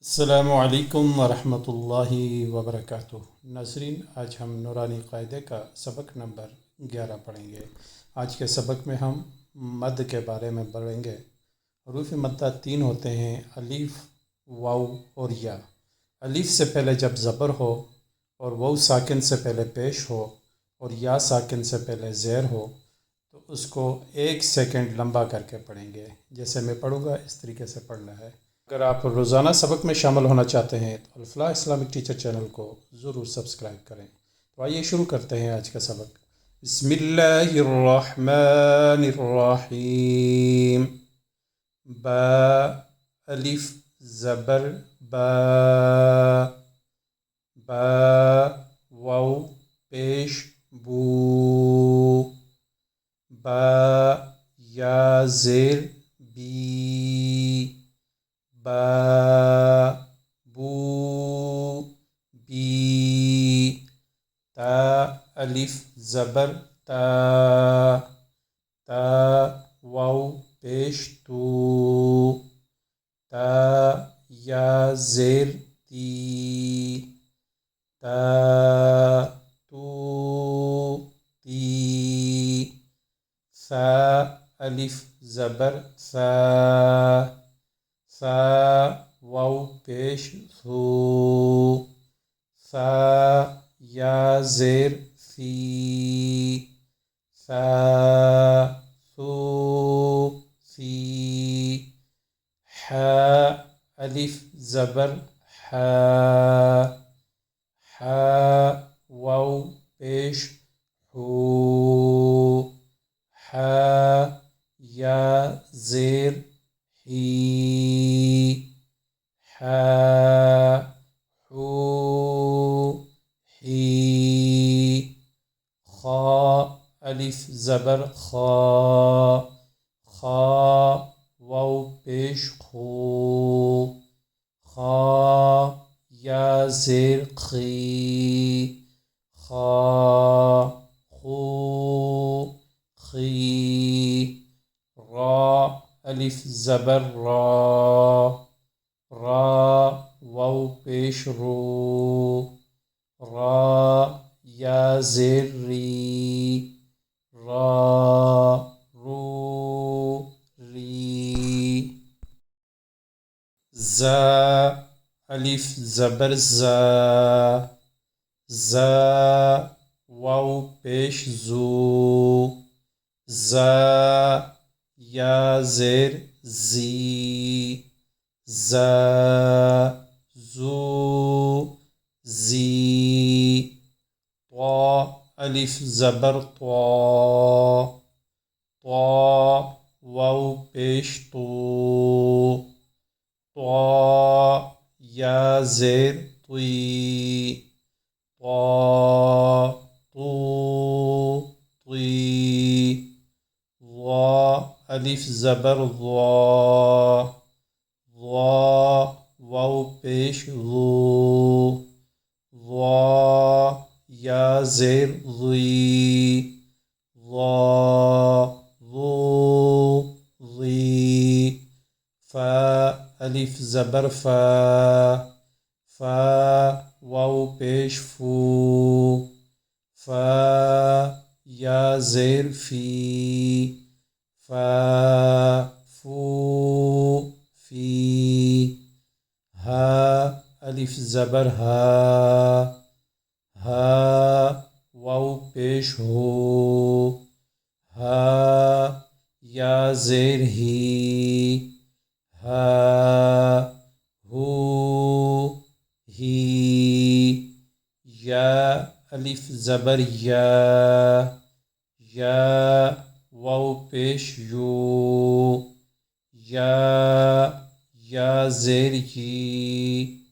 السلام علیکم ورحمۃ اللہ وبرکاتہ۔ ناظرین، آج ہم نورانی قاعدے کا سبق نمبر 11 پڑھیں گے۔ آج کے سبق میں ہم مد کے بارے میں پڑھیں گے۔ حروف مدہ 3 ہوتے ہیں: الف، واو اور یا۔ الف سے پہلے جب زبر ہو اور واو ساکن سے پہلے پیش ہو اور یا ساکن سے پہلے زیر ہو تو اس کو 1 سیکنڈ لمبا کر کے پڑھیں گے۔ جیسے میں پڑھوں گا اس طریقے سے پڑھنا ہے۔ اگر آپ روزانہ سبق میں شامل ہونا چاہتے ہیں تو الفلاح اسلامک ٹیچر چینل کو ضرور سبسکرائب کریں۔ تو آئیے شروع کرتے ہیں آج کا سبق۔ بسم اللہ الرحمن الرحیم۔ با، الف زبر با، با، واو پیش بو، با، یا زیر بی، با، بو، بی، تا، الف زبر تا، تا، واو پیش تو، تا، یا زیر تی، تا، تو، تی، ثا، الف زبر ثا، ثا، واو پیش ثو، ثا، یا زیر ثی، ثا، ثو، ثی، حا، الف زبر حا، حا، واو پیش حو، حا، یا زیر حی، حا، حو، حی، خا، الف زبر خا، خا، واو پیش خو، خا، یا زیر خی، خا، خو، خی، را، الف زبر را، را، واو پیش رو، را، یا زیر ری، را، رو، ری، زا، الف زبر زا، زا، واو پیش زو، زا، یا زیر زی، زا، زو، زی، طا، الف زبر طا، طا، واو پیش تو، طا، یا زیر طی، طا، طو، طی، ضا، الف زبر ضا، ضا، واو پیش ضو، ضا، یا زیر ضی، ضا، ضو، ضی، فا، الف زبر فا، فا، واو پیش فو، فا، یا زیر فی، فا، فو، فی، ہا، الف زبر ہا، ہا، واو پیش ہو، ہا، یا زیر ہی، ہا، ہو، ہی، یا، الف زبر یا، یا، واو پیش یو، یا زیر یی،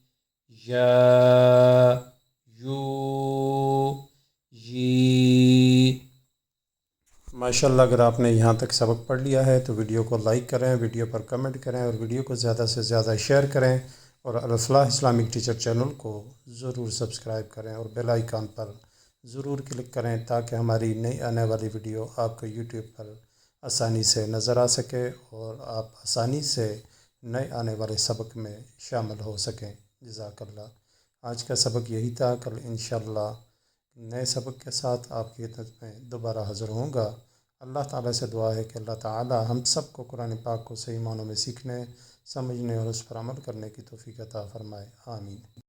یا، یو، یی۔ ماشاءاللہ، اگر آپ نے یہاں تک سبق پڑھ لیا ہے تو ویڈیو کو لائک کریں، ویڈیو پر کمنٹ کریں اور ویڈیو کو زیادہ سے زیادہ شیئر کریں، اور الفلاح اسلامک ٹیچر چینل کو ضرور سبسکرائب کریں اور بیل آئیکن پر ضرور کلک کریں تاکہ ہماری نئی آنے والی ویڈیو آپ کو یوٹیوب پر آسانی سے نظر آ سکے اور آپ آسانی سے نئے آنے والے سبق میں شامل ہو سکیں۔ جزاک اللہ۔ آج کا سبق یہی تھا، کل انشاءاللہ نئے سبق کے ساتھ آپ کی خدمت میں دوبارہ حاضر ہوں گا۔ اللہ تعالیٰ سے دعا ہے کہ اللہ تعالیٰ ہم سب کو قرآن پاک کو صحیح معنوں میں سیکھنے، سمجھنے اور اس پر عمل کرنے کی توفیق عطا فرمائے۔ آمین۔